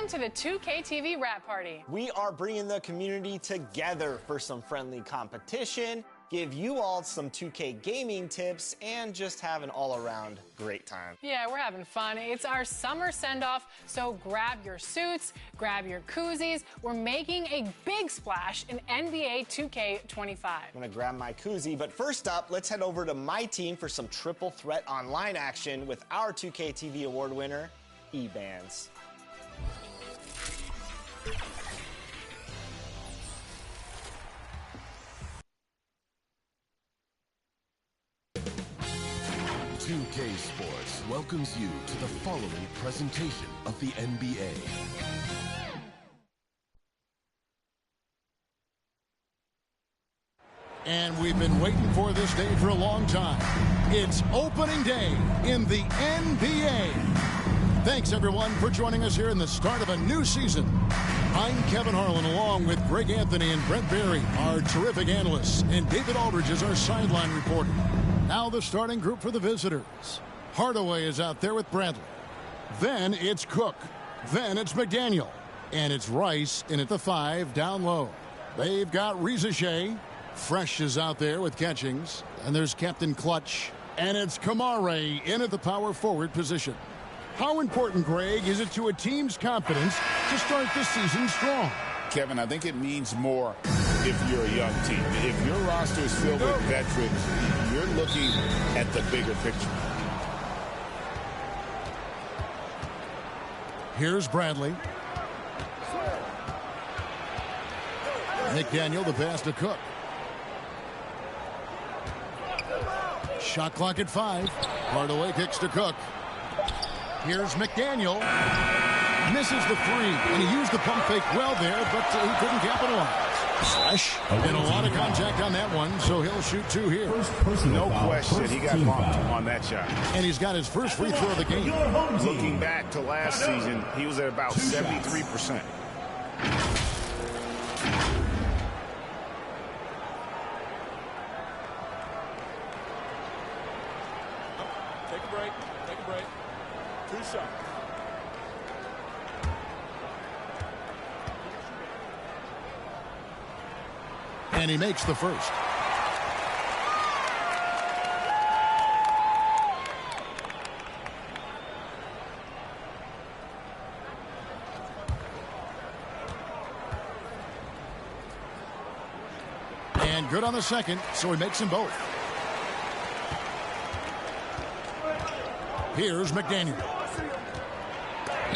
Welcome to the 2K TV Wrap Party. We are bringing the community together for some friendly competition, give you all some 2K gaming tips, and just have an all-around great time. Yeah, we're having fun. It's our summer send-off, so grab your suits, grab your koozies. We're making a big splash in NBA 2K25. I'm gonna grab my koozie, but first up, let's head over to my team for some triple threat online action with our 2K TV award winner, E-Bands. 2K Sports welcomes you to the following presentation of the NBA. And we've been waiting for this day for a long time. It's opening day in the NBA. Thanks, everyone, for joining us here in the start of a new season. I'm Kevin Harlan, along with Greg Anthony and Brent Berry, our terrific analysts, and David Aldridge is our sideline reporter. Now the starting group for the visitors. Hardaway is out there with Bradley. Then it's Cook. Then it's McDaniel. And it's Rice in at the 5 down low. They've got Ncaa. Fresh is out there with Catchings. And there's Captain Clutch. And it's Kamare in at the power forward position. How important, Greg, is it to a team's confidence to start this season strong? Kevin, I think it means more if you're a young team. If your roster is filled with veterans, you're looking at the bigger picture. Here's Bradley. McDaniel, the pass to Cook. Shot clock at 5. Hardaway kicks to Cook. Here's McDaniel. Misses the 3, and he used the pump fake well there, but he couldn't capitalize. Slash. And a lot of contact on that one, so he'll shoot 2 here. No question, he got bumped on that shot. And he's got his first free throw of the game. Looking back to last season, he was at about 73%. Take a break. 2 shots. And he makes the first. And good on the second, so he makes them both. Here's McDaniel.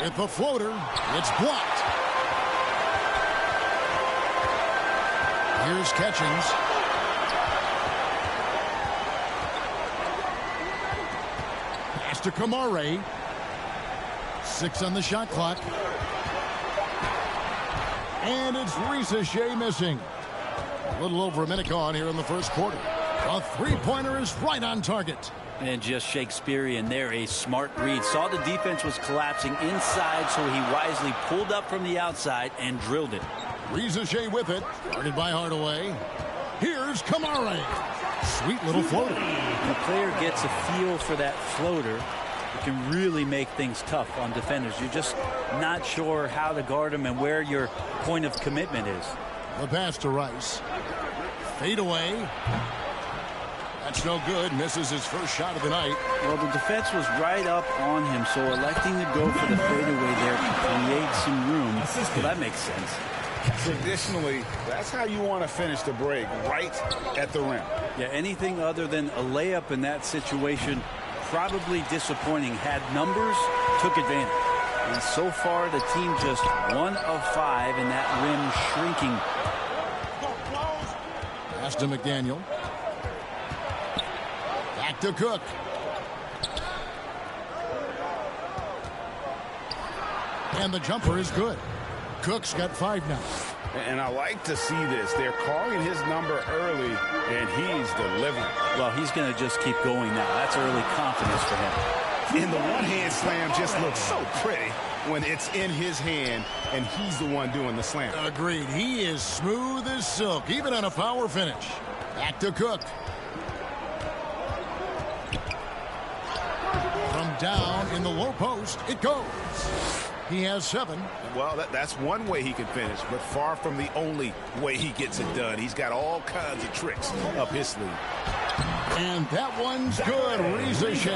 With the floater, it's blocked. Here's Catchings. Pass to Kamare. 6 on the shot clock. And it's Ncaa missing. A little over a minute gone here in the first quarter. A three-pointer is right on target. And just Shakespearean there, a smart read. Saw the defense was collapsing inside, so he wisely pulled up from the outside and drilled it. Ncaa with it, guarded by Hardaway. Here's Kamare. Sweet little floater. When the player gets a feel for that floater, it can really make things tough on defenders. You're just not sure how to guard them and where your point of commitment is. The pass to Rice. Fade away. That's no good. Misses his first shot of the night. Well, the defense was right up on him, so electing to go for the fadeaway there to create some room. Well, that makes sense. Traditionally, that's how you want to finish the break, right at the rim. Yeah, anything other than a layup in that situation, probably disappointing. Had numbers, took advantage. And so far, the team just 1 of 5, and that rim shrinking. Pass to McDaniel. Back to Cook. And the jumper is good. Cook's got 5 now. And I like to see this. They're calling his number early, and he's delivering. Well, he's going to just keep going now. That's early confidence for him. And the one-hand slam just looks so pretty when it's in his hand, and he's the one doing the slam. Agreed. He is smooth as silk, even on a power finish. Back to Cook. From down in the low post, it goes. He has 7. Well, that's one way he can finish, but far from the only way he gets it done. He's got all kinds of tricks up his sleeve. And that one's good. Ncaa.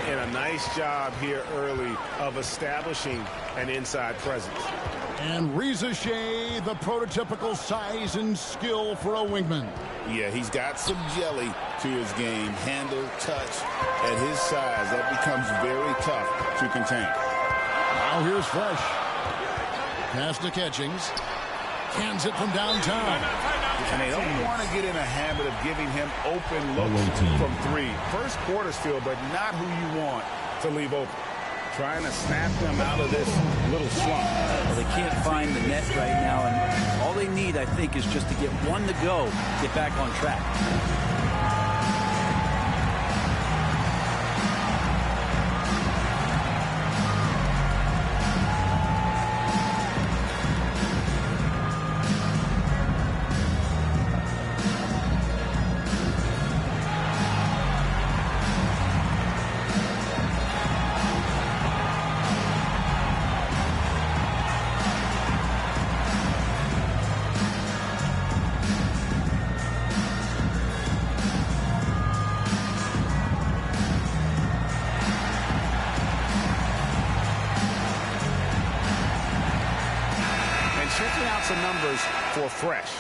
And a nice job here early of establishing an inside presence. And Ncaa, the prototypical size and skill for a wingman. Yeah, he's got some jelly to his game. Handle, touch. At his size, that becomes very tough to contain. Now here's Fresh. Pass to Catchings. Cans it from downtown. And they don't want to get in a habit of giving him open looks from 3. First quarter still, but not who you want to leave open. Trying to snap them out of this little slump. Well, they can't find the net right now, and all they need, I think, is just to get one to go, get back on track. Some numbers for Fresh.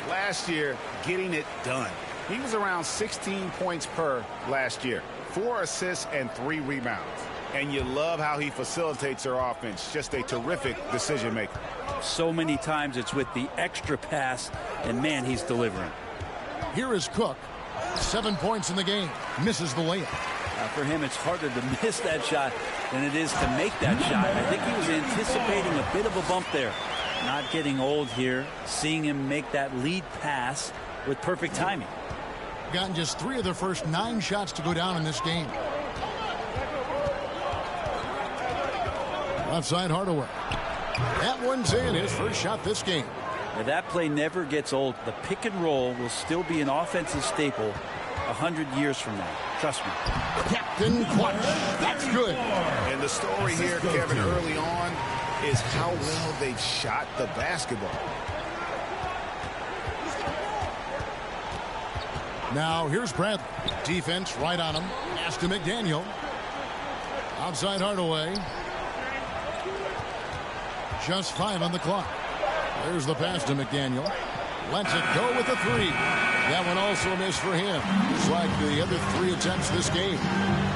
Last year, getting it done. He was around 16 points per last year. 4 assists and 3 rebounds. And you love how he facilitates their offense. Just a terrific decision maker. So many times it's with the extra pass, and man, he's delivering. Here is Cook. 7 points in the game. Misses the layup. For him, it's harder to miss that shot than it is to make that shot. I think he was anticipating a bit of a bump there. Not getting old here, seeing him make that lead pass with perfect timing. Gotten just 3 of their first 9 shots to go down in this game. Left side Hardaway. That one's in, his first shot this game. Now that play never gets old. The pick and roll will still be an offensive staple 100 years from now. Trust me. Captain Clutch. That's good. And the story here, Kevin, early on, is how well they've shot the basketball. Now here's Bradley. Defense right on him. Pass to McDaniel. Outside Hardaway. Just 5 on the clock. There's the pass to McDaniel. Lets it go with the 3. That one also missed for him. Just like the other 3 attempts this game.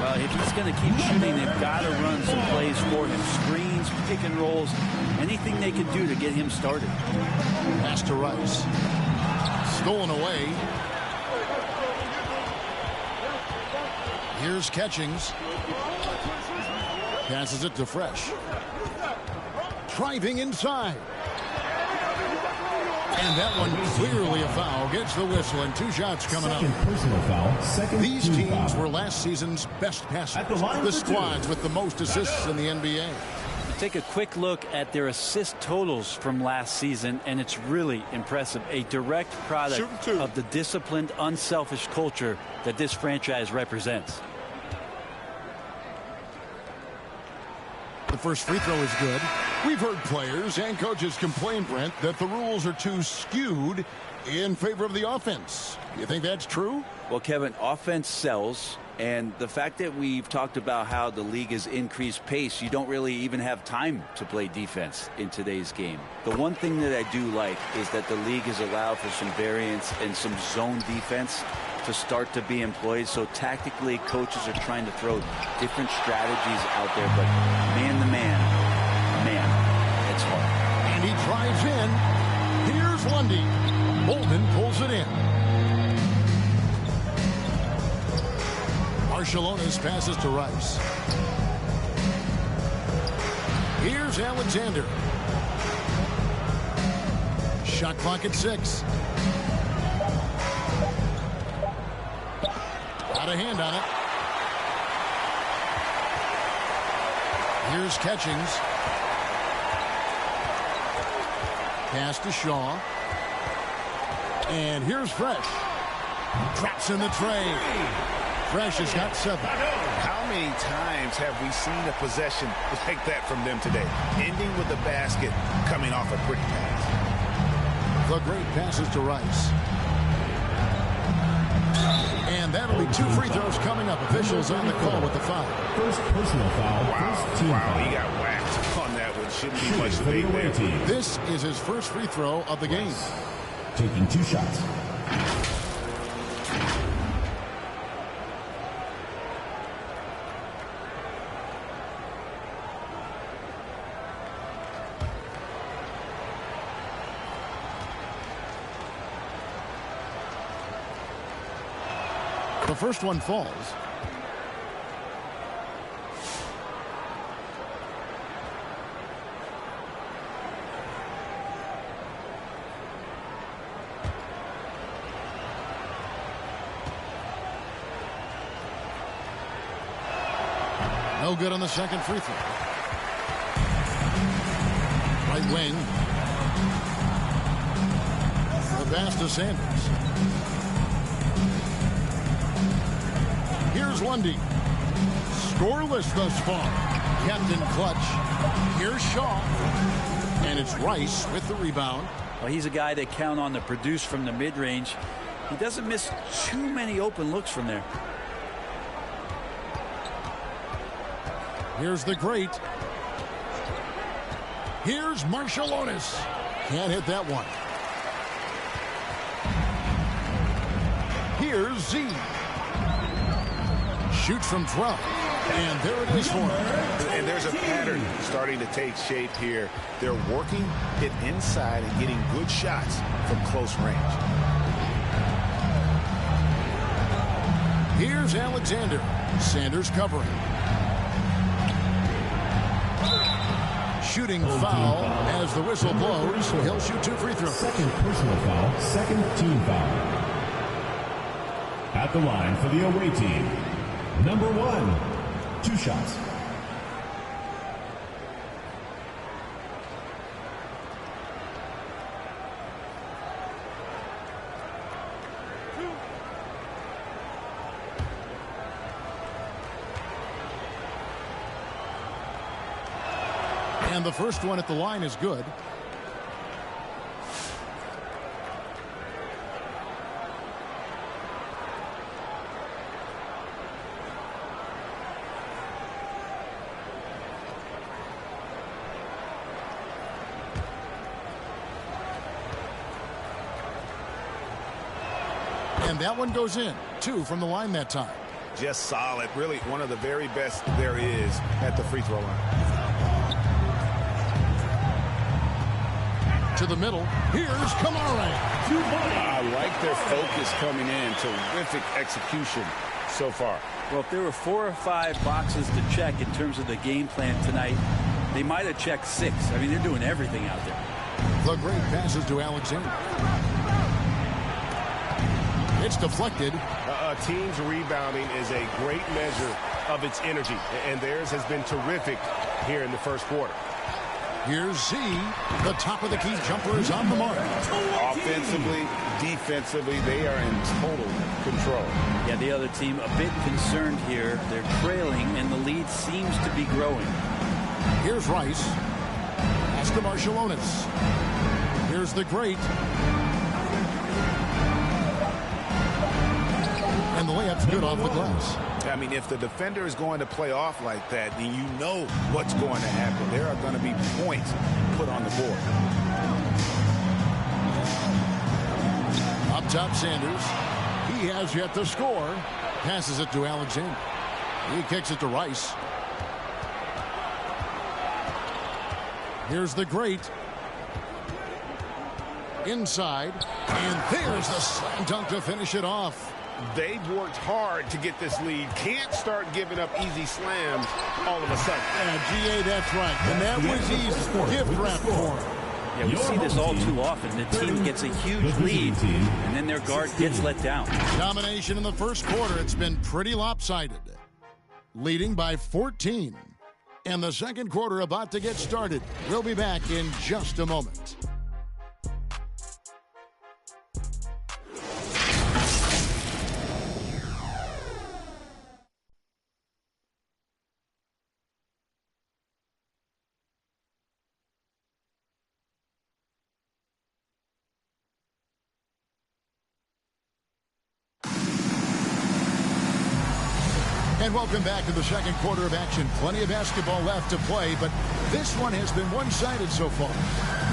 Well, if he's going to keep shooting, they've got to run some plays for him. Screens, pick and rolls, anything they can do to get him started. Pass to Rice. Stolen away. Here's Catchings. Passes it to Fresh. Driving inside. And that one clearly a foul. Gets the whistle and 2 shots coming up. Personal foul. These teams were last season's best passers. The squads with the most assists in the NBA. Take a quick look at their assist totals from last season, and it's really impressive. A direct product of the disciplined, unselfish culture that this franchise represents. The first free throw is good. We've heard players and coaches complain, Brent, that the rules are too skewed in favor of the offense. You think that's true? Well, Kevin, offense sells, and the fact that we've talked about how the league has increased pace, you don't really even have time to play defense in today's game. The one thing that I do like is that the league has allowed for some variance and some zone defense to start to be employed. So tactically, coaches are trying to throw different strategies out there, but man to man, it's hard. And he drives in. Here's Lundy. Bolden pulls it in. Barcelona's passes to Rice. Here's Alexander. Shot clock at 6. Got a hand on it. Here's Catchings. Pass to Shaw. And here's Fresh. Traps in the tray. Fresh has got 7. How many times have we seen a possession like that from them today? Ending with the basket, coming off a pretty pass. The great passes to Rice. And that'll be 2 free throws coming up. Officials on the call with the foul. First personal foul. First team foul. He got whacked on that one. Shouldn't be much debate there. This is his first free throw of the game. Taking 2 shots. The first one falls. No good on the second free throw. Right wing. The pass to Sanders. Here's Lundy. Scoreless thus far. Captain clutch. Here's Shaw. And it's Rice with the rebound. Well, he's a guy they count on to produce from the mid-range. He doesn't miss too many open looks from there. Here's the great. Here's Marshallonis. Can't hit that one. Here's Z. Shoots from 12. And there it is for him. And there's a pattern starting to take shape here. They're working it inside and getting good shots from close range. Here's Alexander. Sanders covering. Shooting foul as the whistle blows. He'll shoot 2 free throws. Second personal foul. Second team foul. At the line for the away team. Number 1. 2 shots. And the first one at the line is good. And that one goes in. 2 from the line that time. Just solid. Really one of the very best there is at the free throw line. To the middle. Here's Kamara. I like their focus coming in. Terrific execution so far. Well, if there were 4 or 5 boxes to check in terms of the game plan tonight, they might have checked 6. I mean, they're doing everything out there. The great passes to Alexander. It's deflected. A team's rebounding is a great measure of its energy, and theirs has been terrific here in the first quarter. Here's Z. The top of the key jumper is on the mark. Offensively, defensively, they are in total control. Yeah, the other team a bit concerned here. They're trailing, and the lead seems to be growing. Here's Rice. Pass to Marshallonis. Here's the great. And the layup's good off the glass. I mean, if the defender is going to play off like that, then you know what's going to happen. There are going to be points put on the board. Up top, Sanders. He has yet to score. Passes it to Alexander. He kicks it to Rice. Here's the great. Inside. And there's the slam dunk to finish it off. They've worked hard to get this lead. Can't start giving up easy slams all of a sudden. GA, that's right. And that was easy. Gift wrap for him. Yeah, we see this all too often. The team gets a huge lead, and then their guard gets let down. Domination in the first quarter. It's been pretty lopsided. Leading by 14. And the second quarter about to get started. We'll be back in just a moment. And welcome back to the second quarter of action. Plenty of basketball left to play, but this one has been one-sided so far.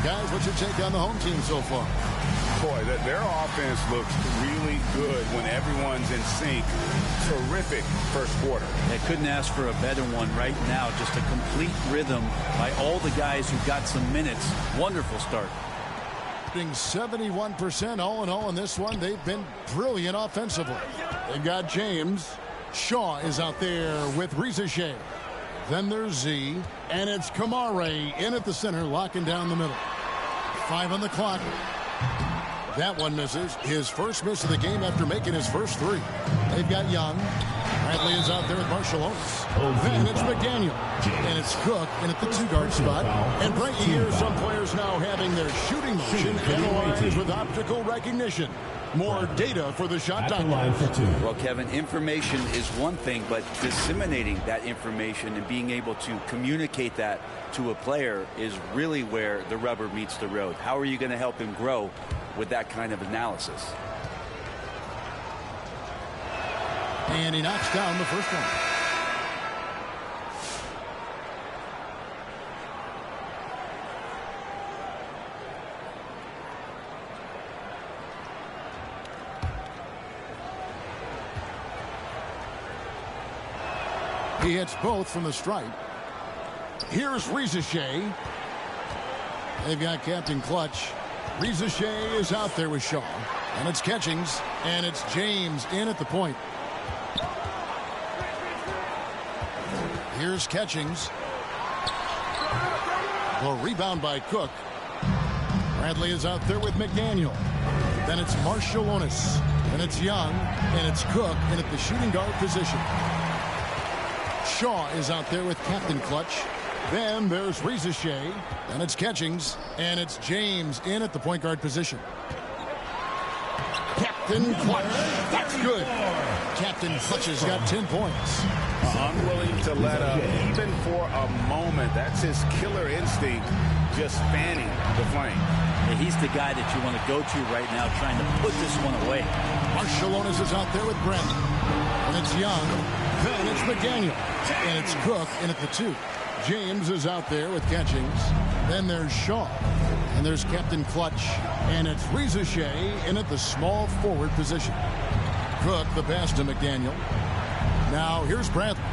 Guys, what's your take on the home team so far? Boy, their offense looks really good when everyone's in sync. Terrific first quarter. They couldn't ask for a better one right now. Just a complete rhythm by all the guys who got some minutes. Wonderful start. 71% all in all in this one. They've been brilliant offensively. They've got James. Shaw is out there with Ncaa. Then there's Z. And it's Kamare in at the center, locking down the middle. 5 on the clock. That one misses. His first miss of the game after making his first 3. They've got Young. Bradley is out there with Marshalonis. Then it's McDaniel. And it's Cook in at the 2-guard spot. And right here, some players now having their shooting motion analyzed with optical recognition. More data for the shot doctor. Well, Kevin, information is one thing, but disseminating that information and being able to communicate that to a player is really where the rubber meets the road. How are you going to help him grow with that kind of analysis? And he knocks down the first one. He hits both from the stripe. Here's Ncaa. They've got Captain Clutch. Ncaa is out there with Shaw. And it's Catchings. And it's James in at the point. Here's Catchings. The rebound by Cook. Bradley is out there with McDaniel. Then it's Marshalonis. And it's Young. And it's Cook in at the shooting guard position. Shaw is out there with Captain Clutch. Then there's Ncaa. And it's Catchings. And it's James in at the point guard position. Captain Clutch. That's good. Captain Clutch has got 10 points. Unwilling to let up even for a moment. That's his killer instinct, just fanning the flame. Yeah, he's the guy that you want to go to right now, trying to put this one away. Marshalonis is out there with Brent. And it's Young. Then it's McDaniel. And it's Cook in at the 2. James is out there with Catchings. Then there's Shaw. And there's Captain Clutch. And it's Ncaa in at the small forward position. Cook the pass to McDaniel. Now here's Bradley.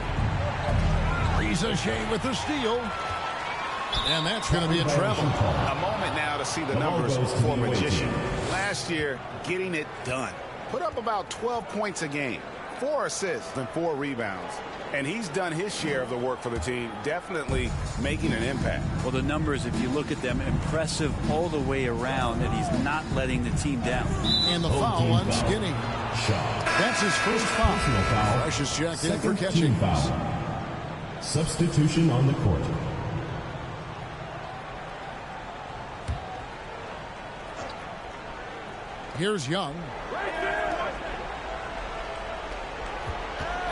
Ncaa with the steal. And that's going to be a travel. A moment now to see the numbers for Magician. Last year, getting it done. Put up about 12 points a game. 4 assists and 4 rebounds. And he's done his share of the work for the team, definitely making an impact. Well, the numbers, if you look at them, impressive all the way around, and he's not letting the team down. And the foul on Skinny. That's his first foul. Rush is checked in for Catching. Substitution on the court. Here's Young.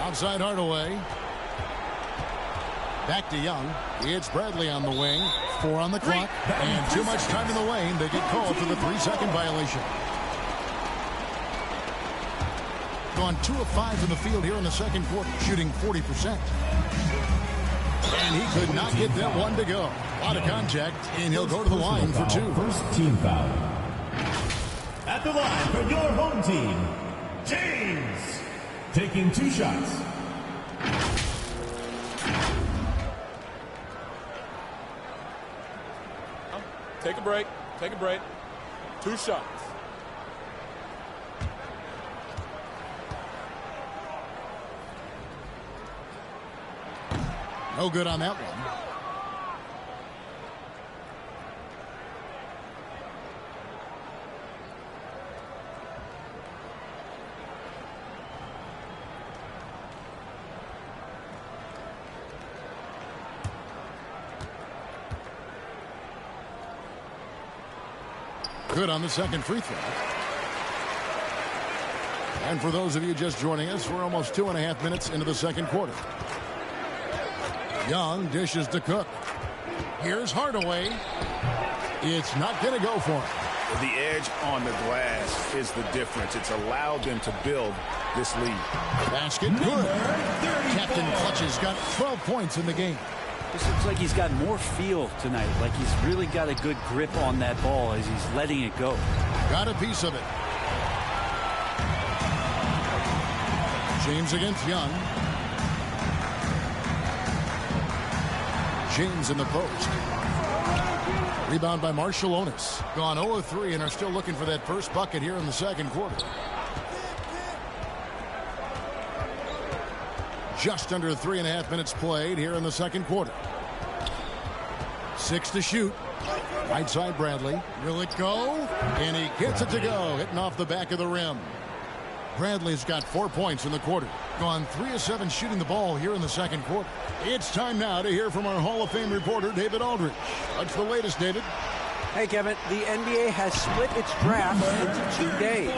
Outside Hardaway. Back to Young. It's Bradley on the wing. 4 on the clock. And too much time in the lane. They get called for the 3-second violation. Gone 2 of 5 from the field here in the second quarter, shooting 40%. And he could not get that one to go. A lot of contact, and he'll go to the line for 2. First team foul. At the line for your home team, James. Taking 2 shots. Take a break. Take a break. 2 shots. No good on that one. Good on the second free throw. And for those of you just joining us, we're almost 2.5 minutes into the second quarter. Young dishes to Cook. Here's Hardaway. It's not going to go for him. The edge on the glass is the difference. It's allowed them to build this lead. Basket good. Captain Clutch's got 12 points in the game. This looks like he's got more feel tonight, like he's really got a good grip on that ball as he's letting it go. Got a piece of it. James against Young. James in the post. Rebound by Marshall Onis. Gone 0-3 and are still looking for that first bucket here in the second quarter. Just under 3.5 minutes played here in the second quarter. 6 to shoot. Right side Bradley. Will it go? And he gets it to go. Hitting off the back of the rim. Bradley's got 4 points in the quarter. Gone 3 of 7 shooting the ball here in the second quarter. It's time now to hear from our Hall of Fame reporter, David Aldridge. What's the latest, David? Hey, Kevin. The NBA has split its draft into 2 days.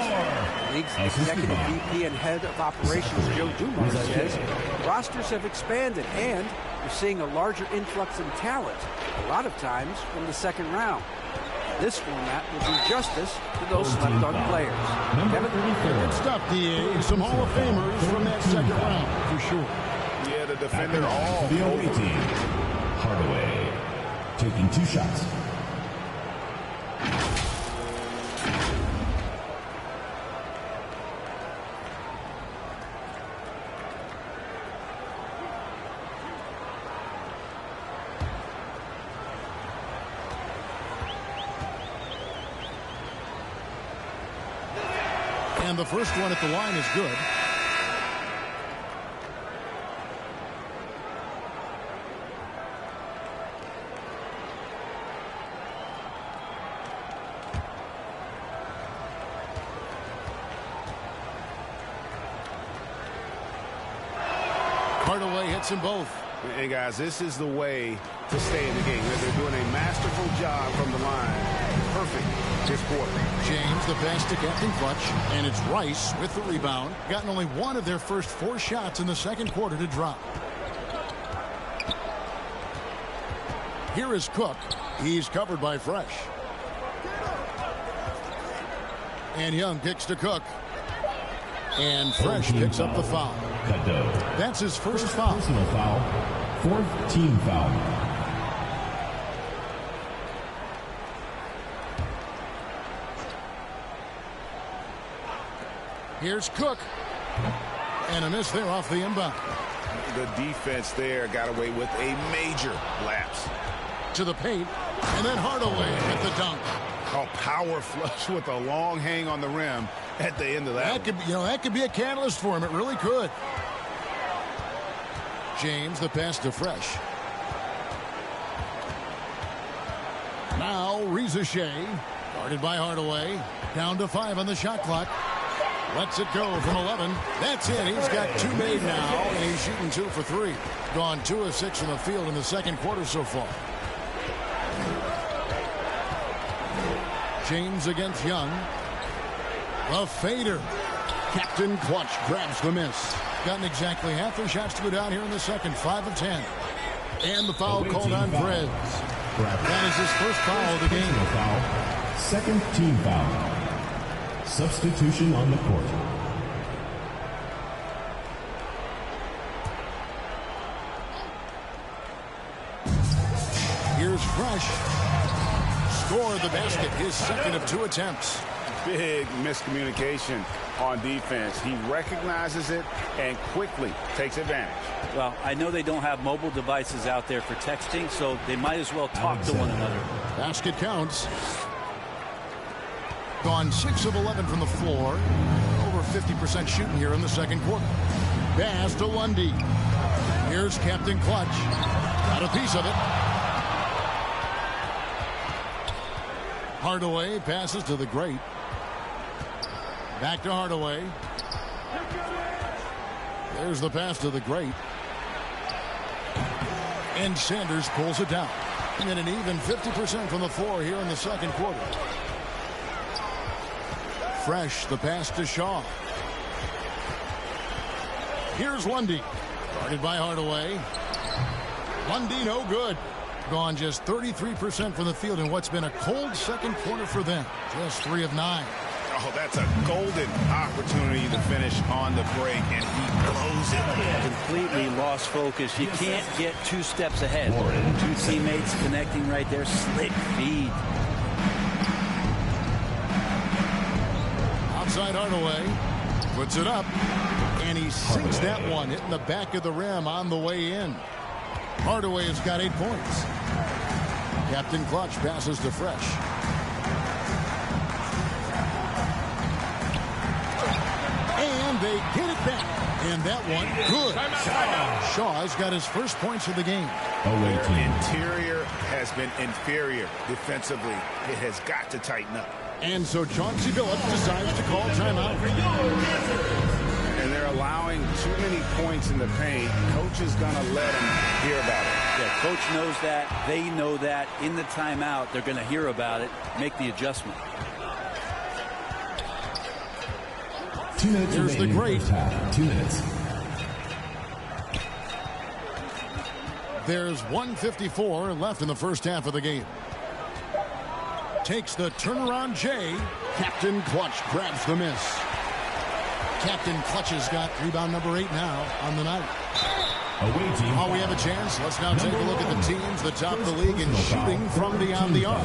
The league's executive VP and head of operations, Joe Dumars, says rosters have expanded and you're seeing a larger influx in talent, a lot of times from the second round. This format will do justice to those slept-on players. Kevin? Good stuff, D.A. Some Hall of Famers from that second round, for sure. Yeah, the defender all the away team. Hardaway taking 2 shots. And the first one at the line is good. Hardaway hits them both. Hey, guys, this is the way to stay in the game. They're doing a masterful job from the line. Perfect this quarter. James, the pass to Captain Clutch, and it's Rice with the rebound. Gotten only one of their first 4 shots in the second quarter to drop. Here is Cook. He's covered by Fresh. And Young kicks to Cook. And Fresh picks up the foul. That's his first foul. Personal foul. 4th team foul. Here's Cook. And a miss there off the inbound. The defense there got away with a major lapse. To the paint. And then Hardaway at the dunk. A power flush with a long hang on the rim at the end of that. That could be a catalyst for him. It really could. James, the pass to Fresh. Now Reza Shea. Guarded by Hardaway. Down to 5 on the shot clock. Lets it go from 11. That's it. He's got 2 made now, and he's shooting 2 for 3. Gone 2 of 6 from the field in the second quarter so far. James against Young. A fader. Captain Clutch grabs the miss. Gotten exactly half their shots to go down here in the second. 5 of 10. And the foul called on Preds. That is his first foul of the game. Foul. 2nd team foul. Substitution on the court. Here's Fresh. Scored the basket, his second of 2 attempts. Big miscommunication on defense. He recognizes it and quickly takes advantage. Well, I know they don't have mobile devices out there for texting, so they might as well talk to one another. Basket counts. Gone 6 of 11 from the floor. Over 50% shooting here in the second quarter. Pass to Lundy. Here's Captain Clutch. Got a piece of it. Hardaway passes to the great. Back to Hardaway. There's the pass to the great. And Sanders pulls it down. And an even 50% from the floor here in the second quarter. Fresh, the pass to Shaw. Here's Lundy. Guarded by Hardaway. Lundy no good. gone just 33% from the field in what's been a cold second quarter for them. Just 3 of 9. Oh, that's a golden opportunity to finish on the break, and he blows it. Completely lost focus. You can't get 2 steps ahead. 2 teammates connecting right there. Slick feed. Outside Hardaway. Puts it up. And he sinks that one. Hitting the back of the rim on the way in. Hardaway has got 8 points. Captain Clutch passes to Fresh. And they get it back. And that one, good. Shaw's got his first points of the game. Their interior has been inferior defensively. It has got to tighten up. And so Chauncey Billups decides to call timeout. And they're allowing too many points in the paint. Coach is going to let them hear about it. Yeah, coach knows that. They know that. In the timeout, they're going to hear about it, make the adjustment. Here's the great. 2 minutes. There's 1:54 left in the first half of the game. Takes the turnaround Jay. Captain Clutch grabs the miss. Captain Clutch has got rebound number 8 now on the night. While we have a chance, let's now take a look at the teams that top the league in shooting from beyond the arc.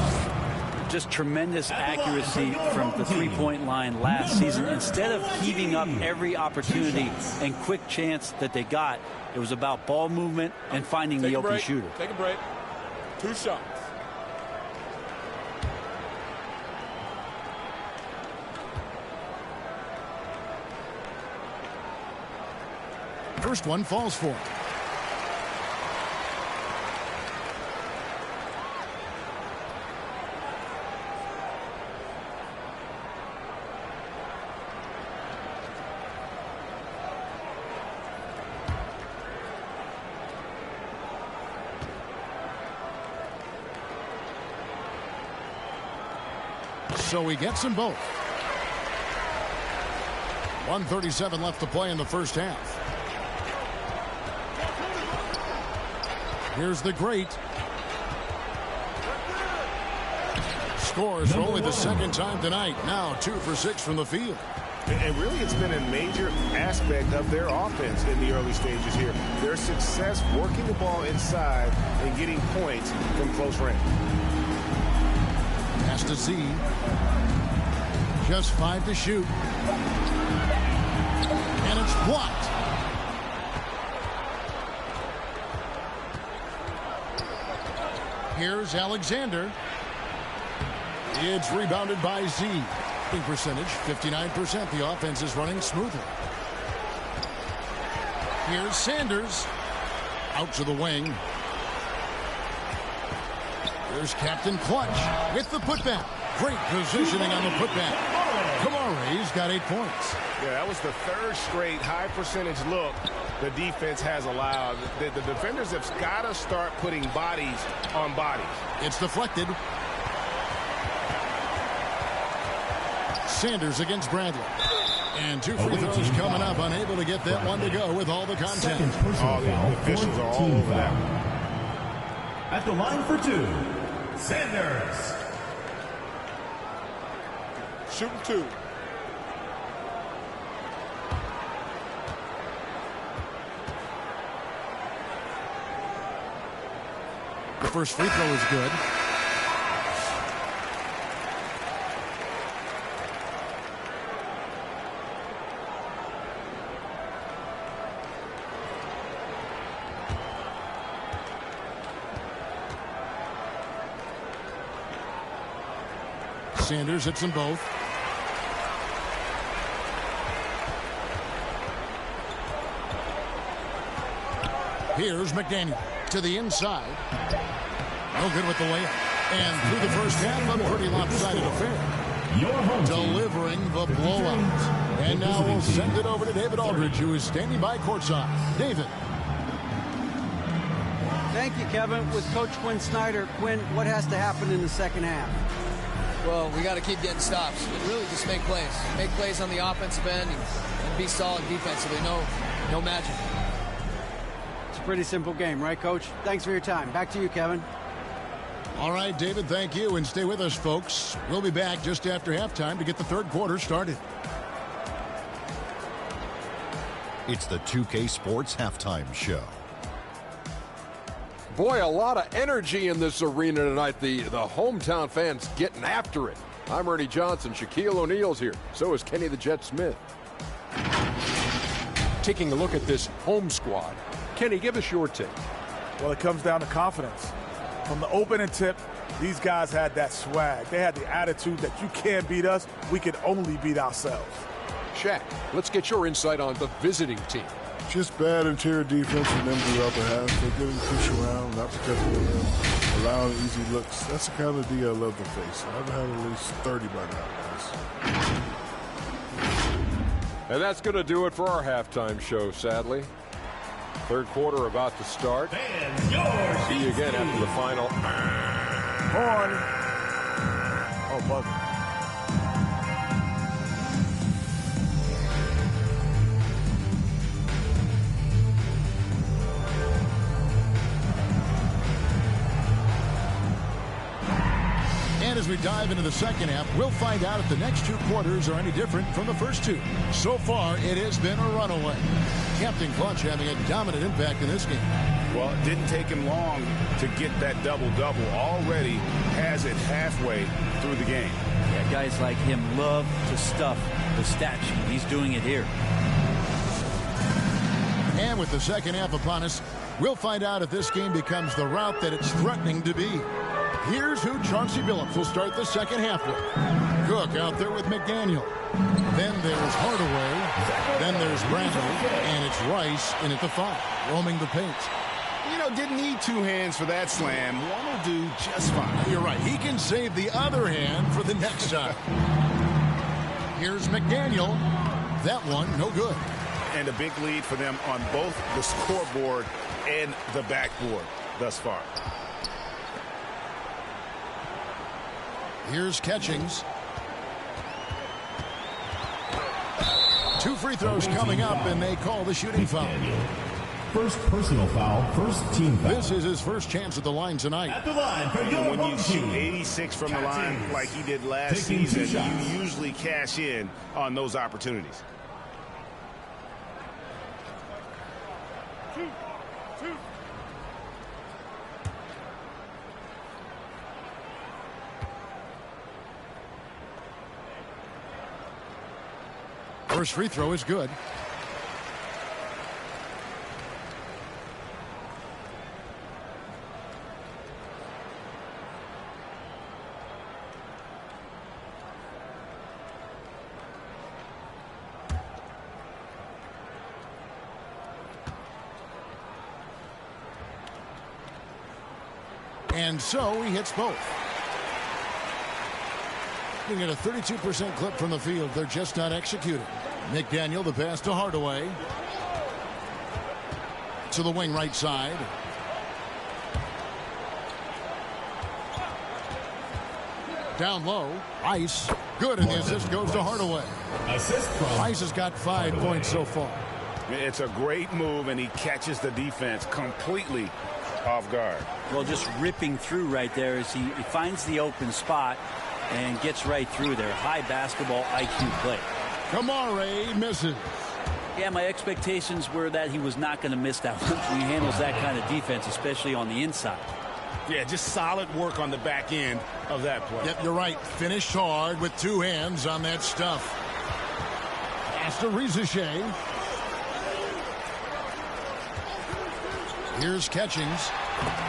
Just tremendous accuracy from the three-point line last season. Instead of heaving up every opportunity and quick chance that they got, it was about ball movement and finding the open shooter. Take a break. 2 shots. First one falls for him. So he gets them both. 1:37 left to play in the first half. Here's the great. Scores for only the second time tonight. Now 2 for 6 from the field. And really, it's been a major aspect of their offense in the early stages here. Their success working the ball inside and getting points from close range. Pass to Z. Just 5 to shoot. And it's blocked. Here's Alexander. It's rebounded by Z. Percentage 59%. The offense is running smoothly. Here's Sanders. Out to the wing. Here's Captain Clutch with the putback. Great positioning on the putback. Kamari's got 8 points. Yeah, that was the 3rd straight high percentage look the defense has allowed. The defenders have got to start putting bodies on bodies. It's deflected. Sanders against Bradley. And 2 free throws coming up. Unable to get that one to go with all the contact. Oh, the officials are all over that. At the line for 2, Sanders. Shooting 2. The first free throw is good. Sanders hits them both. Here's McDaniel to the inside. No good with the layup. And through the first half, a pretty lopsided affair. Delivering the blowout. And now we'll send it over to David Aldridge, who is standing by courtside. David. Thank you, Kevin. With Coach Quinn Snyder, Quinn, what has to happen in the second half? Well, we got to keep getting stops and really just make plays. Make plays on the offensive end and be solid defensively. No magic. It's a pretty simple game, right, Coach? Thanks for your time. Back to you, Kevin. All right, David, thank you. And stay with us, folks. We'll be back just after halftime to get the third quarter started. It's the 2K Sports Halftime Show. Boy, a lot of energy in this arena tonight. The hometown fans getting after it. I'm Ernie Johnson. Shaquille O'Neal's here. So is Kenny the Jet Smith. Taking a look at this home squad. Kenny, give us your take. Well, it comes down to confidence. From the opening tip, these guys had that swag. They had the attitude that you can't beat us. We can only beat ourselves. Shaq, let's get your insight on the visiting team. Just bad interior defense from them through the upper half. They're getting pushed around, not protecting the rim, allowing easy looks. That's the kind of D I love to face. I've had at least 30 by now, guys. And that's going to do it for our halftime show, sadly. Third quarter about to start. See you again after the final. Oh, buzzer. And as we dive into the second half, we'll find out if the next two quarters are any different from the first two. So far, it has been a runaway. Captain Clutch having a dominant impact in this game. Well, it didn't take him long to get that double-double. Already has it halfway through the game. Yeah, guys like him love to stuff the stat sheet. He's doing it here. And with the second half upon us, we'll find out if this game becomes the route that it's threatening to be. Here's who Chauncey Billups will start the second half with. Cook out there with McDaniel. Then there's Hardaway. Then there's Brandon. And it's Rice in at the 5, roaming the paint. You know, didn't need two hands for that slam. One will do just fine. You're right. He can save the other hand for the next time. Here's McDaniel. That one, no good. And a big lead for them on both the scoreboard and the backboard thus far. Here's Catchings. 2 free throws coming up, and they call the shooting foul. First personal foul, first team foul. This is his first chance at the line tonight. At the line for your when you shoot team. 86 from the line like he did last season, you usually cash in on those opportunities. First free throw is good. And so he hits both. Looking at a 32% clip from the field. They're just not executing. McDaniel, the pass to Hardaway. To the wing right side. Down low. Ice. Good, and the assist goes to Hardaway. Assist from Ice has got 5 points so far. It's a great move, and he catches the defense completely off guard. Well, just ripping through right there as he finds the open spot and gets right through there. High basketball IQ play. Kamare misses. Yeah, my expectations were that he was not going to miss that one. He handles that kind of defense, especially on the inside. Yeah, just solid work on the back end of that play. Yep, you're right. Finished hard with 2 hands on that stuff. Pass to Rizichet. Here's Catchings.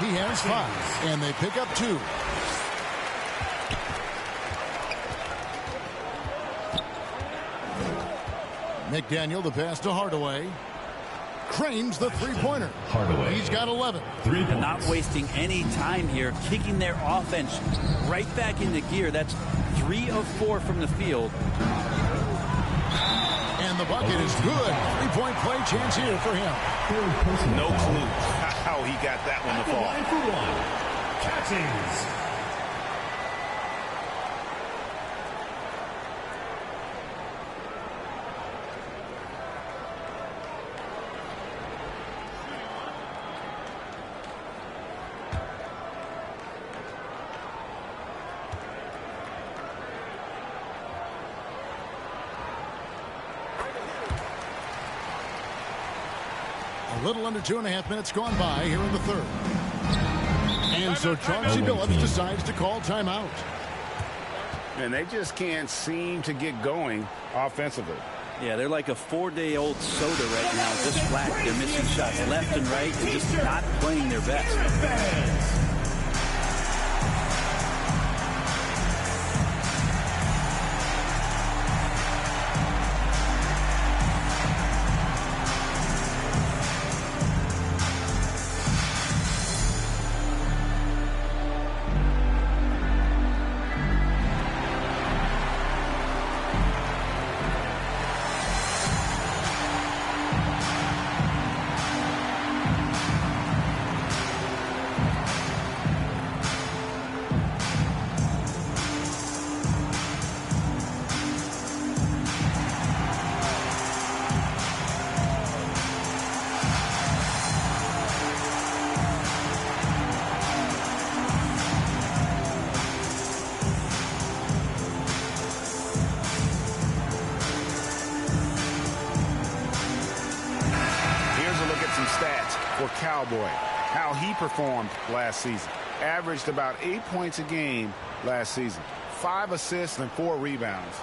He has 5, and they pick up 2. McDaniel, the pass to Hardaway. Cranes the three-pointer. Hardaway. He's got 11. 3 points. Not wasting any time here, kicking their offense right back into gear. That's 3 of 4 from the field. And the bucket is good. 3-point play chance here for him. No clue how he got that one to fall. Line for 1. Catchings. A little under 2.5 minutes gone by here in the third. And so Chauncey Billups decides to call timeout. And they just can't seem to get going offensively. Yeah, they're like a 4-day-old soda right now, just flat. They're missing shots left and right and just not playing their best. Cowboy, how he performed last season. Averaged about 8 points a game last season. 5 assists and 4 rebounds.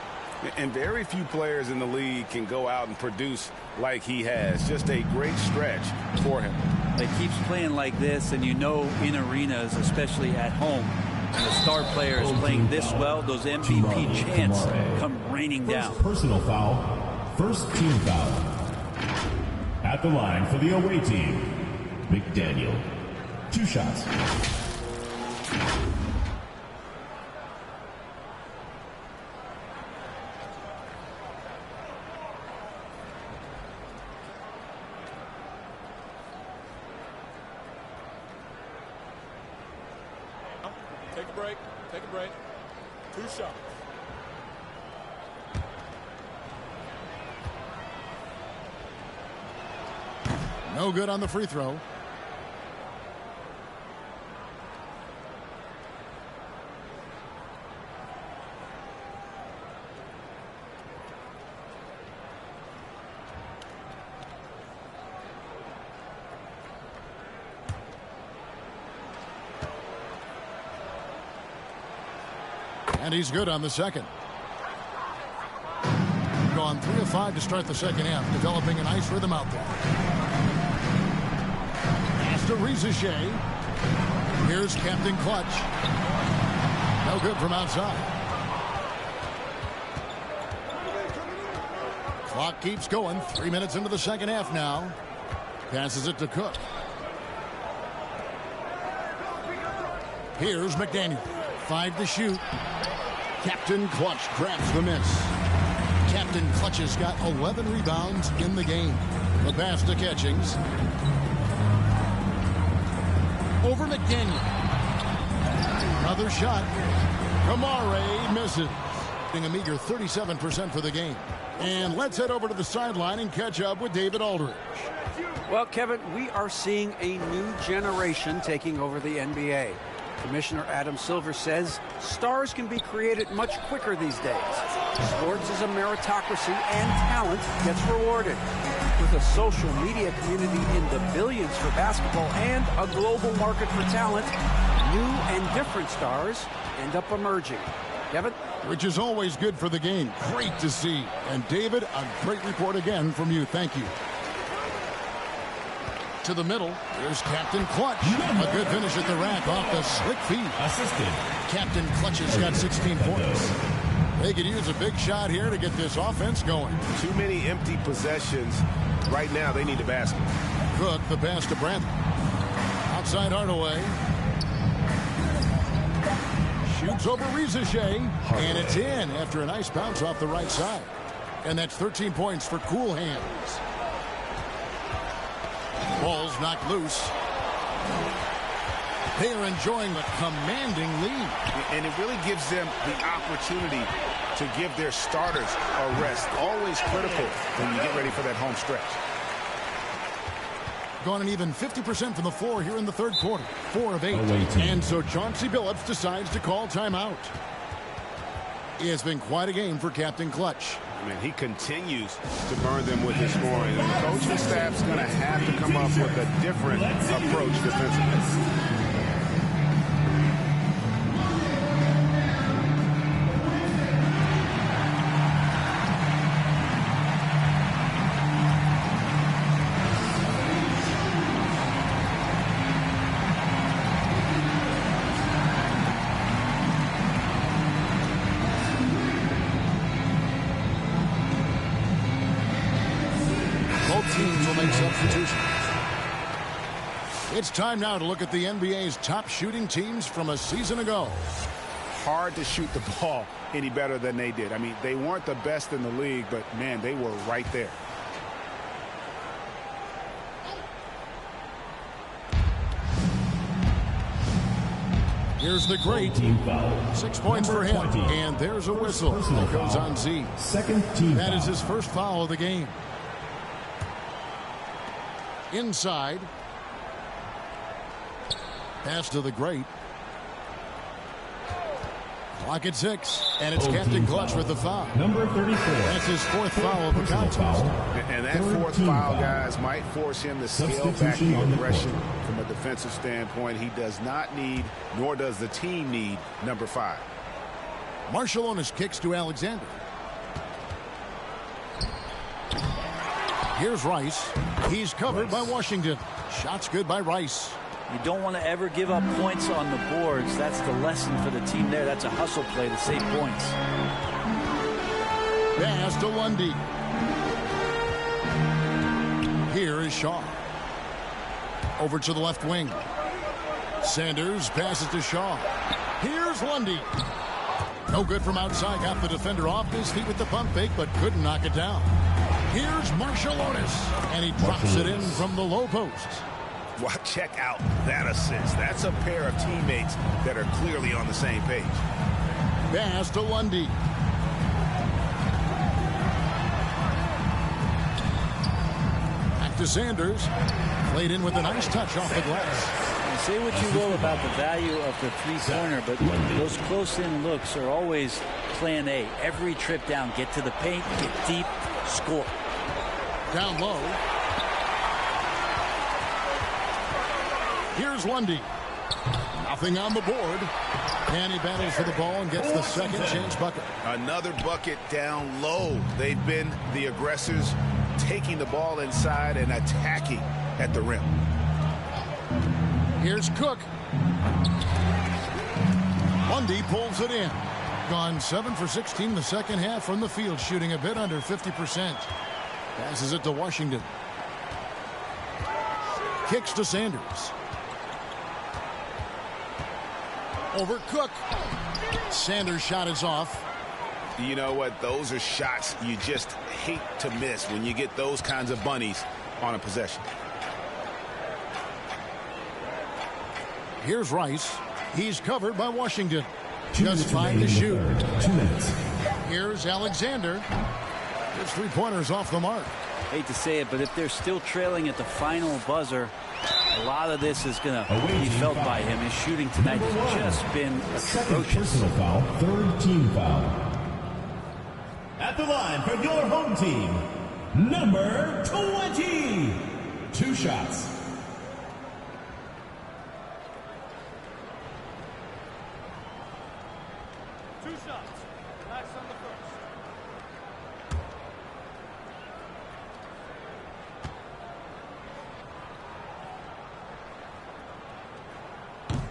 And very few players in the league can go out and produce like he has. Just a great stretch for him. He keeps playing like this, and you know in arenas, especially at home, when the star player is playing this well, those MVP chants come raining down. Personal foul. First team foul. At the line for the away team, McDaniel. 2 shots. Take a break. Take a break. 2 shots. No good on the free throw. And he's good on the second. Gone 3 of 5 to start the second half, developing a nice rhythm out there. Pass to Ncaa. Here's Captain Clutch. No good from outside. Clock keeps going. 3 minutes into the second half now. Passes it to Cook. Here's McDaniel. 5 to shoot. Captain Clutch grabs the miss. Captain Clutch has got 11 rebounds in the game. The pass to Catchings. Over McDaniel. Another shot. Kamare misses. A meager 37% for the game. And let's head over to the sideline and catch up with David Aldridge. Well, Kevin, we are seeing a new generation taking over the NBA. Commissioner Adam Silver says stars can be created much quicker these days. Sports is a meritocracy and talent gets rewarded. With a social media community in the billions for basketball and a global market for talent, new and different stars end up emerging. Kevin? Which is always good for the game. Great to see. And David, a great report again from you. Thank you. To the middle, there's Captain Clutch. A good finish at the rack off the slick feet. Assisted. Captain Clutch has got 16 points. They could use a big shot here to get this offense going. Too many empty possessions. Right now, they need a basket. Cook, the pass to Brantley. Outside Hardaway. Shoots over Ncaa. And it's in after a nice bounce off the right side. And that's 13 points for Cool Hands. Ball's knocked loose. They are enjoying the commanding lead. And it really gives them the opportunity to give their starters a rest. Always critical when you get ready for that home stretch. Gone an even 50% from the floor here in the third quarter. 4 of 8. And so Chauncey Billups decides to call timeout. It's been quite a game for Captain Clutch. I mean, he continues to burn them with his scoring. And the coaching staff's going to have to come up with a different approach defensively. Teams will make substitutions. It's time now to look at the NBA's top shooting teams from a season ago. Hard to shoot the ball any better than they did. I mean, they weren't the best in the league, but, man, they were right there. Here's the great. 6 points for him. And there's a whistle. That goes on Z. Second team That foul. is his first foul of the game. Inside. Pass to the great. Clock at 6. And it's Captain Clutch with the foul. Number 34. That's his fourth foul of the contest. And that fourth foul, guys, might force him to scale back the aggression from a defensive standpoint. He does not need, nor does the team need, number 5. Marciulionis kicks to Alexander. Here's Rice. He's covered by Washington. Shots good by Rice. You don't want to ever give up points on the boards. That's the lesson for the team there. That's a hustle play to save points. Pass to Lundy. Here is Shaw. Over to the left wing. Sanders passes to Shaw. Here's Lundy. No good from outside. Got the defender off his feet with the pump fake, but couldn't knock it down. Here's Marciulionis. And he drops it in from the low post. Well, check out that assist. That's a pair of teammates that are clearly on the same page. Pass to Lundy. Back to Sanders. Played in with a nice touch off the glass. Say what you will about the value of the three-pointer, but those close-in looks are always plan A. Every trip down, get to the paint, get deep, score. Down low. Here's Lundy. Nothing on the board. And he battles for the ball and gets the second chance bucket. Another bucket down low. They've been the aggressors, taking the ball inside and attacking at the rim. Here's Cook. Lundy pulls it in. Gone 7 for 16 in the second half from the field, shooting a bit under 50%. Passes it to Washington. Kicks to Sanders. Over Cook. Sanders' shot is off. You know what? Those are shots you just hate to miss when you get those kinds of bunnies on a possession. Here's Rice. He's covered by Washington. Just 5 to shoot. 2 minutes. Here's Alexander. His three-pointers off the mark. Hate to say it, but if they're still trailing at the final buzzer, a lot of this is going to be felt by him. His shooting tonight has just been atrocious. Personal foul, third team foul. At the line for your home team, number 20. 2 shots.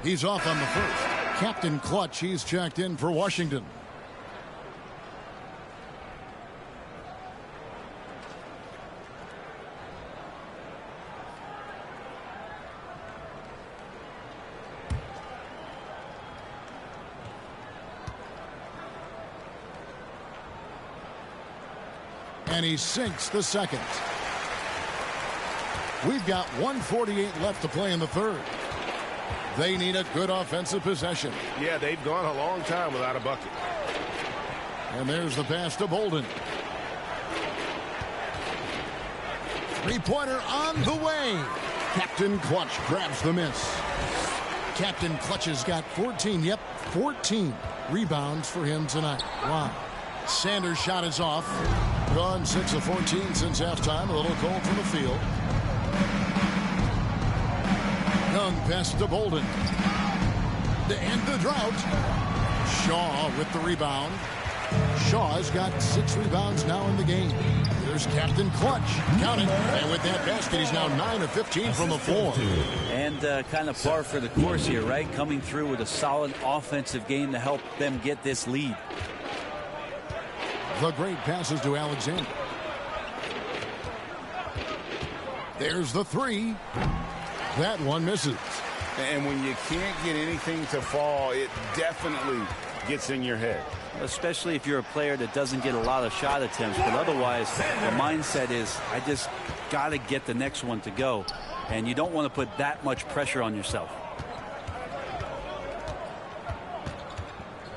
He's off on the first. Captain Clutch, he's checked in for Washington. And he sinks the second. We've got 1:48 left to play in the third. They need a good offensive possession. Yeah, they've gone a long time without a bucket. And there's the pass to Bolden. Three-pointer on the way. Captain Clutch grabs the miss. Captain Clutch has got 14, 14 rebounds for him tonight. Wow. Sanders' shot is off. Gone 6 of 14 since halftime. A little cold from the field. Young pass to Bolden. To end the drought. Shaw with the rebound. Shaw's got 6 rebounds now in the game. There's Captain Clutch. Count it. And with that basket, he's now 9 of 15 from the floor. And kind of par for the course here, right? Coming through with a solid offensive game to help them get this lead. The great passes to Alexander. There's the 3. That one misses. And when you can't get anything to fall, it definitely gets in your head. Especially if you're a player that doesn't get a lot of shot attempts. But otherwise, the mindset is, I just got to get the next one to go. And you don't want to put that much pressure on yourself.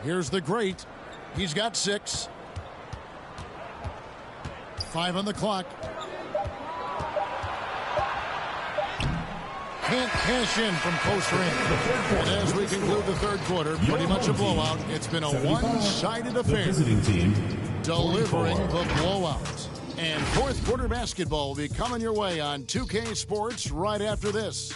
Here's the great. He's got 6. 5 on the clock. Can't cash in from close range. And as we conclude the third quarter, pretty much a blowout. It's been a one-sided affair. Delivering the blowout. And fourth quarter basketball will be coming your way on 2K Sports right after this.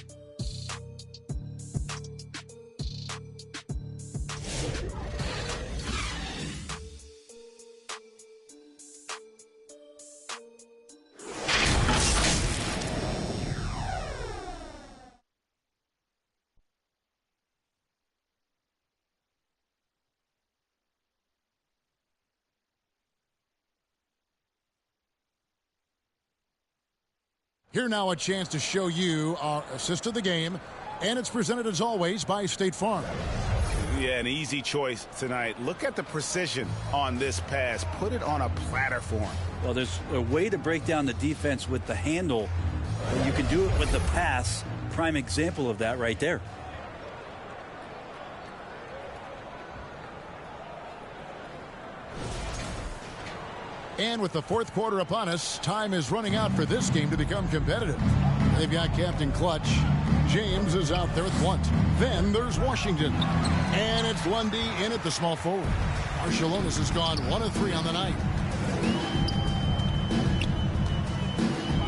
Here now a chance to show you our assist of the game, and it's presented as always by State Farm. Yeah, an easy choice tonight. Look at the precision on this pass. Put it on a platter form. Well, there's a way to break down the defense with the handle. You can do it with the pass. Prime example of that right there. And with the fourth quarter upon us, time is running out for this game to become competitive. They've got Captain Clutch. James is out there with Blunt. Then there's Washington. And it's Lundy in at the small forward. Archelonis has gone 1 of 3 on the night.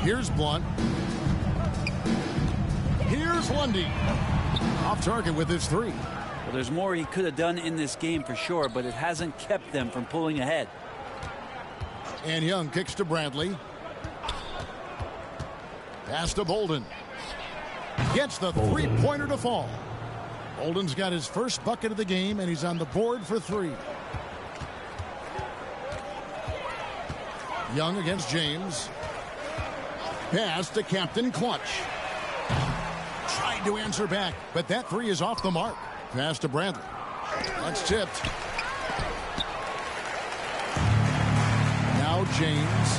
Here's Blunt. Here's Lundy. Off target with his 3. Well, there's more he could have done in this game for sure, but it hasn't kept them from pulling ahead. And Young kicks to Bradley. Pass to Bolden. Gets the three-pointer to fall. Bolden's got his first bucket of the game, and he's on the board for 3. Young against James. Pass to Captain Clutch. Tried to answer back, but that 3 is off the mark. Pass to Bradley. That's tipped. Now James.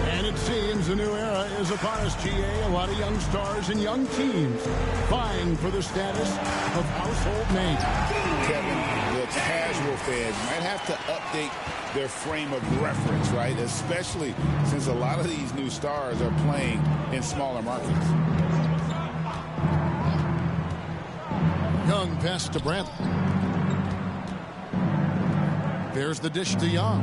And it seems a new era is upon us, GA. A lot of young stars and young teams vying for the status of household name. Kevin, the casual fans might have to update their frame of reference, right? Especially since a lot of these new stars are playing in smaller markets. Young pass to Bradley. There's the dish to Young.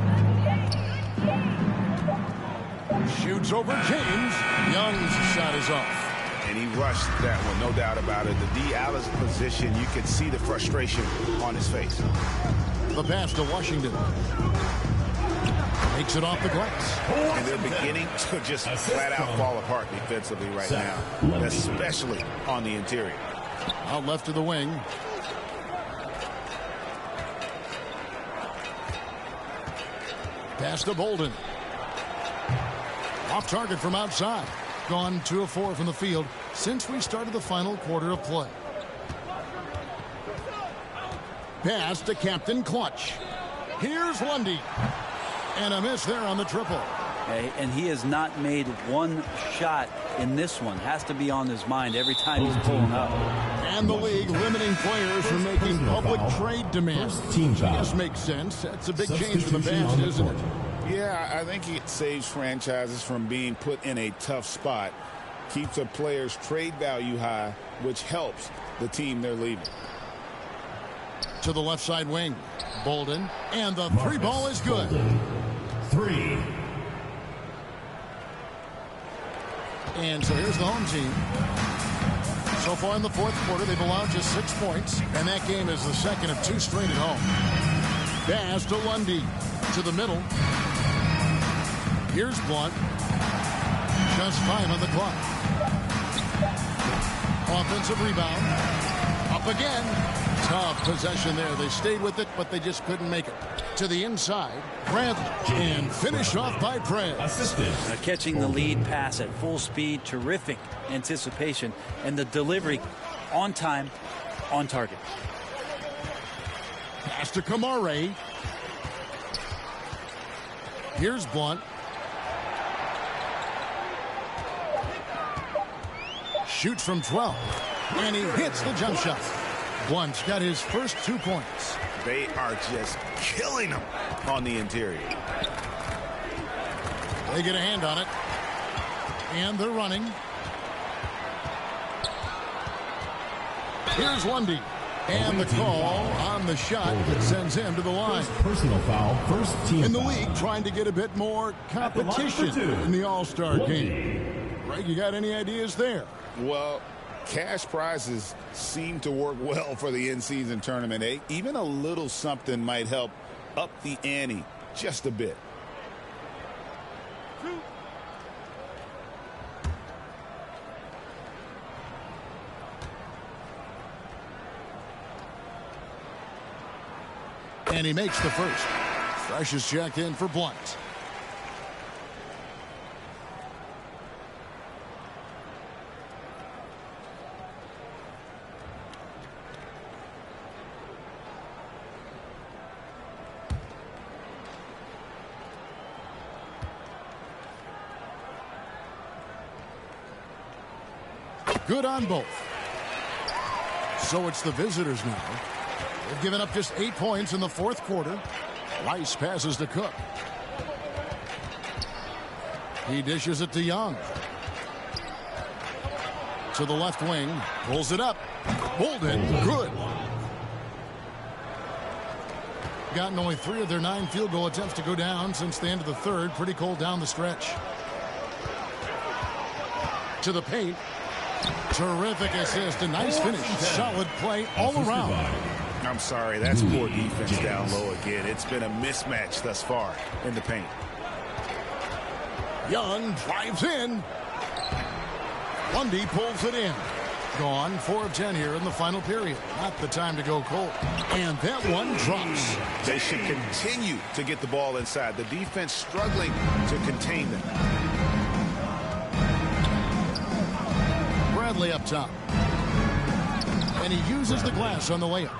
Shoots over James. Young's shot is off. And he rushed that one, no doubt about it. The D. Alice position, you could see the frustration on his face. The pass to Washington. Takes it off the glass. And they're beginning to just flat out fall apart defensively right now, especially on the interior. Out left to the wing. Pass to Bolden. Off target from outside. Gone 2 of 4 from the field since we started the final quarter of play. Pass to Captain Clutch. Here's Lundy. And a miss there on the triple. And he has not made one shot in this one. Has to be on his mind every time he's pulling up. And the league limiting players from making public trade demands. Team foul. Yes, makes sense. That's a big change for the past, isn't it? Yeah, I think it saves franchises from being put in a tough spot. Keeps a player's trade value high which helps the team they're leaving. To the left side wing, Bolden, and the three ball is good. Three. And so here's the home team. So far in the fourth quarter, they've allowed just 6 points, and that game is the second of 2 straight at home. Pass to Lundy, to the middle. Here's Blunt. Just 5 on the clock. Offensive rebound. Up again. Tough possession there. They stayed with it, but they just couldn't make it. To the inside, Bradley, and finish off by Prez. Catching the lead pass at full speed, terrific anticipation, and the delivery on time, on target. Pass to Kamare. Here's Blunt. Shoots from 12, and he hits the jump shot. Blunt's got his first 2 points. They are just killing them on the interior. They get a hand on it, and they're running. Here's Lundy, and the call on the shot that sends him to the line. Personal foul, first team in the foul. league, trying to get a bit more competition in the All-Star game. Greg, you got any ideas there? Well, cash prizes seem to work well for the in-season tournament. Even a little something might help up the ante just a bit. And he makes the first. Fresh is checked in for Blunt. Good on both. So it's the visitors now. They've given up just 8 points in the fourth quarter. Rice passes to Cook. He dishes it to Young. To the left wing. Pulls it up. Bolden. Good. Gotten only 3 of their 9 field goal attempts to go down since the end of the third. Pretty cold down the stretch. To the paint. Terrific assist. A nice finish. Solid play all around. I'm sorry, that's poor defense down low again. It's been a mismatch thus far in the paint. Young drives in. Lundy pulls it in. Gone 4 of 10 here in the final period. Not the time to go cold. And that one drops. They should continue to get the ball inside. The defense struggling to contain them. Bradley up top. And he uses the glass on the layup.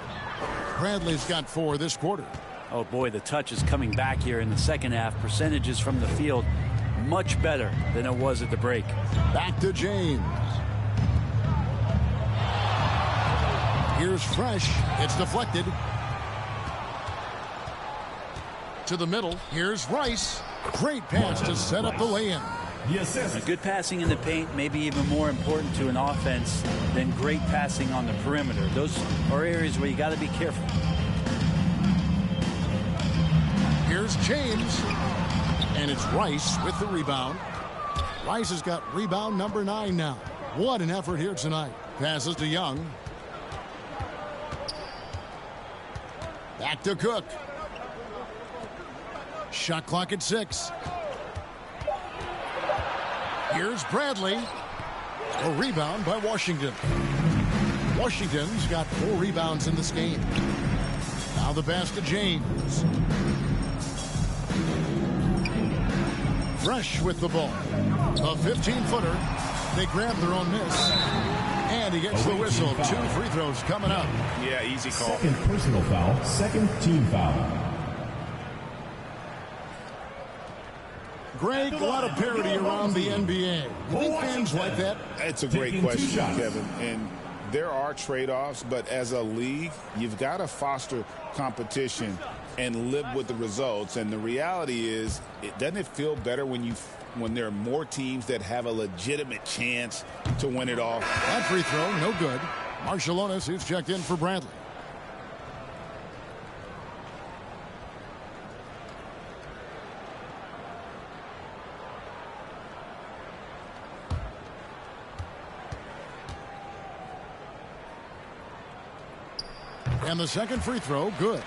Bradley's got 4 this quarter. Oh boy, the touch is coming back here in the second half. Percentages from the field much better than it was at the break. Back to James. Here's Fresh. It's deflected. To the middle. Here's Rice. Great pass to set up the lay-in. Good passing in the paint may be even more important to an offense than great passing on the perimeter. Those are areas where you got to be careful. Here's James. And it's Rice with the rebound. Rice has got rebound number 9 now. What an effort here tonight. Passes to Young. Back to Cook. Shot clock at 6. Here's Bradley. A rebound by Washington. Washington's got 4 rebounds in this game. Now the pass to James. Fresh with the ball. A 15-footer. They grab their own miss. And he gets the whistle. 2 free throws coming up. Yeah, easy call. Second personal foul, second team foul. Greg, a lot of parity around the NBA. You think fans like that? It's a great question, Kevin. And there are trade-offs, but as a league, you've got to foster competition and live with the results. And the reality is, doesn't it feel better when there are more teams that have a legitimate chance to win it all? That free throw, no good. Marshallonis is checked in for Bradley. And the second free throw, good.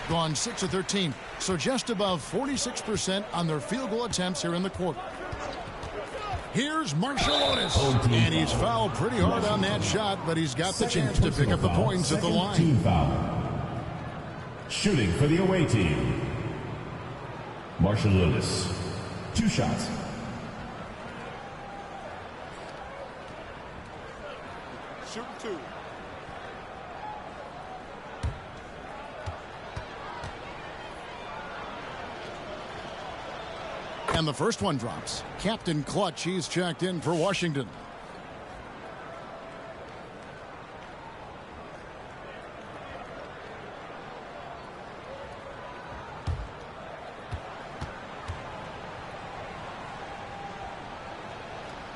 Gone 6 of 13, so just above 46% on their field goal attempts here in the quarter. Here's Marshallonis, and he's fouled pretty hard on that shot, but he's got the chance to pick up the points at the line. Team foul. Shooting for the away team, Marshallonis. 2 shots. Shoot 2. And the first one drops. Captain Clutch, he's checked in for Washington.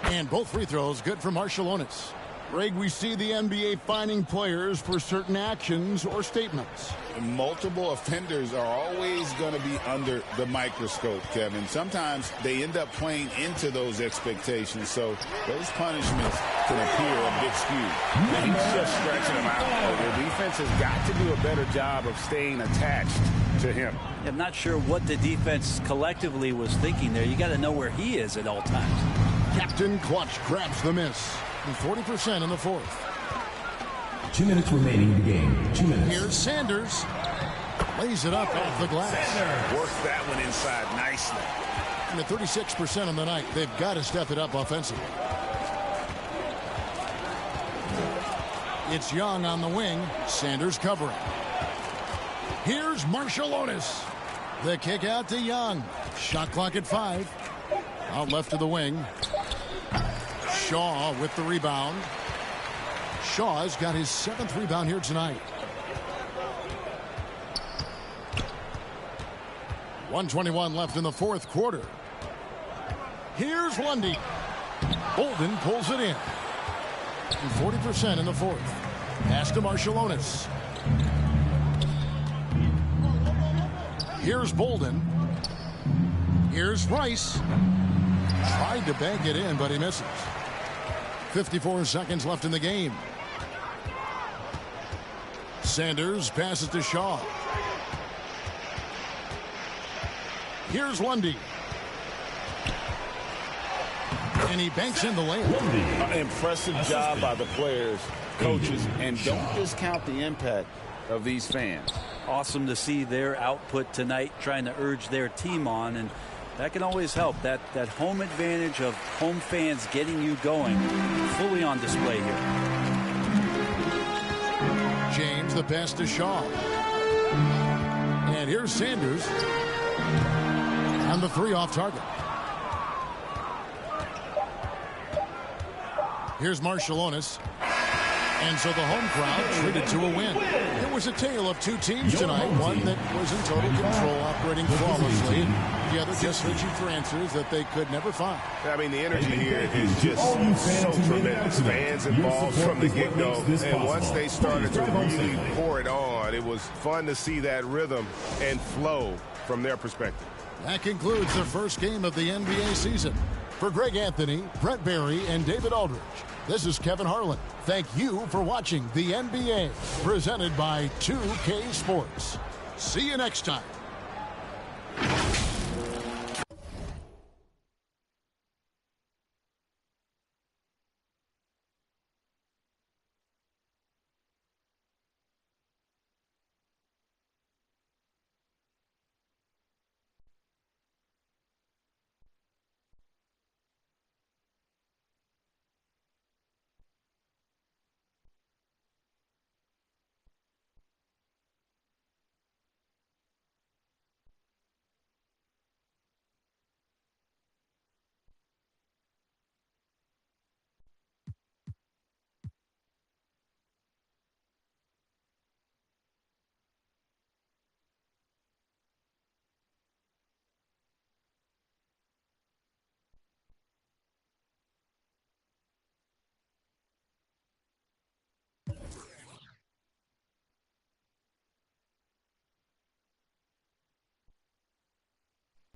And both free throws good for Marshallonis. Greg, we see the NBA fining players for certain actions or statements. Multiple offenders are always going to be under the microscope, Kevin. Sometimes they end up playing into those expectations, so those punishments can appear a bit skewed. And he's just stretching them out. The defense has got to do a better job of staying attached to him. I'm not sure what the defense collectively was thinking there. You got to know where he is at all times. Captain Clutch grabs the miss. 40% in the fourth. 2 minutes remaining in the game. 2 minutes. Here's Sanders. Lays it up off the glass. Works that one inside nicely. And at 36% on the night, they've got to step it up offensively. It's Young on the wing. Sanders covering. Here's Marshallonis. The kick out to Young. Shot clock at 5. Out left to the wing. Shaw with the rebound. Shaw's got his 7th rebound here tonight. 1:21 left in the fourth quarter. Here's Lundy. Bolden pulls it in. 40% in the fourth. Pass to Marshallonis. Here's Bolden. Here's Rice. Tried to bank it in, but he misses. 54 seconds left in the game. Sanders passes to Shaw. Here's Lundy. And he banks in the layup. Impressive job by the players, coaches, and don't discount the impact of these fans. Awesome to see their output tonight, trying to urge their team on, and that can always help. That home advantage of home fans getting you going, fully on display here. James, the pass to Shaw. And here's Sanders. And the 3 off target. Here's Marshallonis. And so the home crowd treated to a win. It was a tale of 2 teams tonight. One that was in total control, operating flawlessly. The other just searching for answers that they could never find. I mean, the energy here is just so tremendous. Fans involved from the get-go. And once they started to really pour it on, it was fun to see that rhythm and flow from their perspective. That concludes the first game of the NBA season. For Greg Anthony, Brett Barry, and David Aldridge, this is Kevin Harlan. Thank you for watching the NBA, presented by 2K Sports. See you next time.